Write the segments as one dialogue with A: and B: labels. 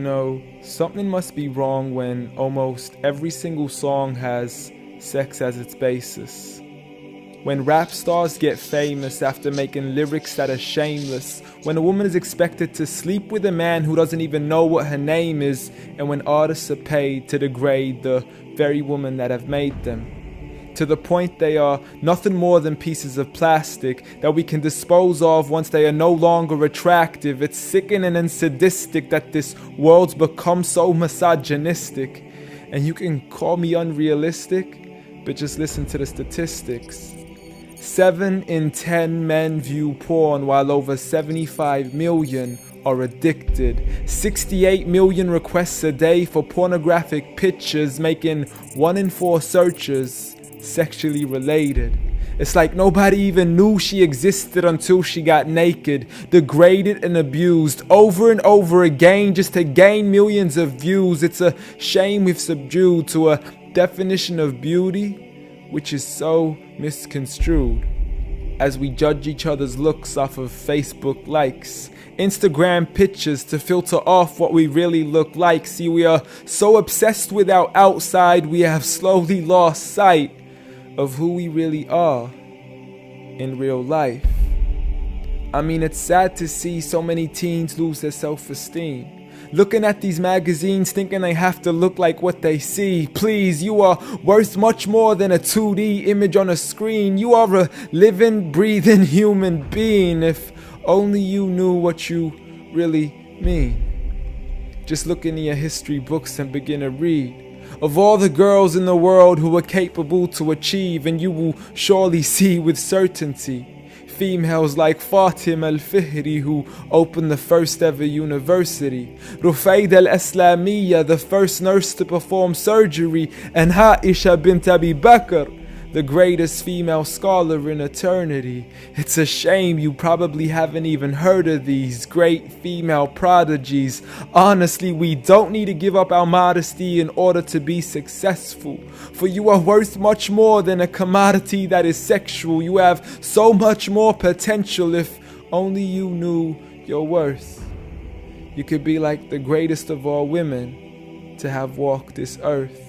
A: know, something must be wrong when almost every single song has sex as its basis. When rap stars get famous after making lyrics that are shameless, when a woman is expected to sleep with a man who doesn't even know what her name is, and when artists are paid to degrade the very women that have made them, to the point they are nothing more than pieces of plastic that we can dispose of once they are no longer attractive. It's sickening and sadistic that this world's become so misogynistic. And you can call me unrealistic, but just listen to the statistics. 7 in 10 men view porn, while over 75 million are addicted. 68 million requests a day for pornographic pictures, making 1 in 4 searches sexually related. It's like nobody even knew she existed until she got naked, degraded and abused over and over again just to gain millions of views. It's a shame we've subdued to a definition of beauty which is so misconstrued, as we judge each other's looks off of Facebook likes, Instagram pictures to filter off what we really look like. See, we are so obsessed with our outside, we have slowly lost sight of who we really are in real life. I mean, it's sad to see so many teens lose their self-esteem, looking at these magazines thinking they have to look like what they see. Please, you are worth much more than a 2D image on a screen. You are a living, breathing human being. If only you knew what you really mean. Just look into your history books and begin to read of all the girls in the world who were capable to achieve, and you will surely see with certainty females like Fatima al-Fihri, who opened the first ever university, Rufaida al-Islamiyya, the first nurse to perform surgery, and Aisha bint Abi Bakr, the greatest female scholar in eternity. It's a shame you probably haven't even heard of these great female prodigies. Honestly, we don't need to give up our modesty in order to be successful, for you are worth much more than a commodity that is sexual. You have so much more potential if only you knew your worth. You could be like the greatest of all women to have walked this earth,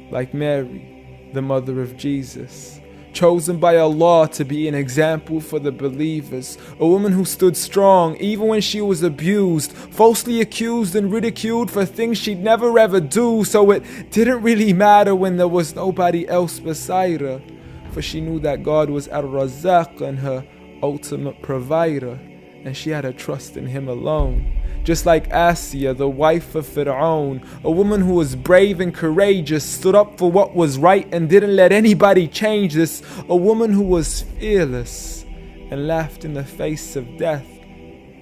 A: like Mary, the mother of Jesus, chosen by Allah to be an example for the believers, a woman who stood strong even when she was abused, falsely accused and ridiculed for things she'd never ever do, so it didn't really matter when there was nobody else beside her, for she knew that God was Ar-Razzaq and her ultimate provider, and she had a trust in Him alone. Just like Asiya, the wife of Fir'aun, a woman who was brave and courageous, stood up for what was right and didn't let anybody change this, a woman who was fearless and laughed in the face of death,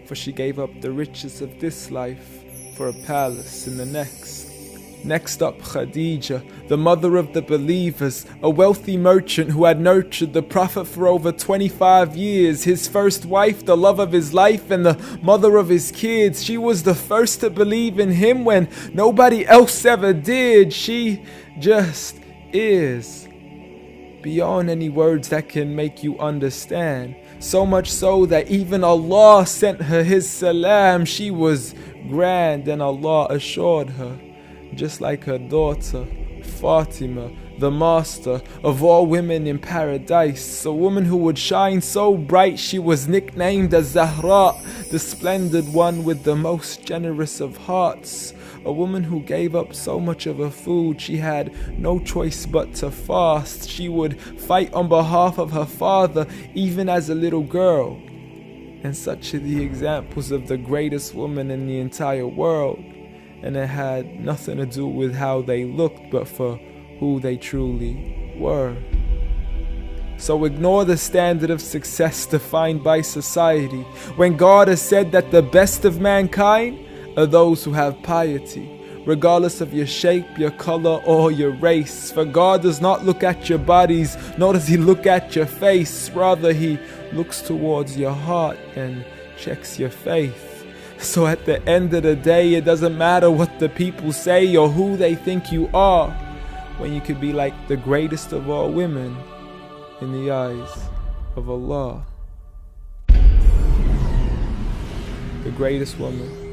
A: for she gave up the riches of this life for a palace in the next. Next up, Khadija, the mother of the believers, a wealthy merchant who had nurtured the Prophet for over 25 years, his first wife, the love of his life, and the mother of his kids. She was the first to believe in him when nobody else ever did. She just is, beyond any words that can make you understand. So much so that even Allah sent her His salam. She was grand, and Allah assured her, just like her daughter, Fatima, the master of all women in paradise, a woman who would shine so bright she was nicknamed as Zahra, the splendid one with the most generous of hearts, a woman who gave up so much of her food she had no choice but to fast. She would fight on behalf of her father even as a little girl. And such are the examples of the greatest woman in the entire world. And it had nothing to do with how they looked, but for who they truly were. So ignore the standard of success defined by society, when God has said that the best of mankind are those who have piety, regardless of your shape, your color, or your race. For God does not look at your bodies, nor does He look at your face. Rather, He looks towards your heart and checks your faith. So at the end of the day, it doesn't matter what the people say or who they think you are, when you could be like the greatest of all women in the eyes of Allah. The greatest woman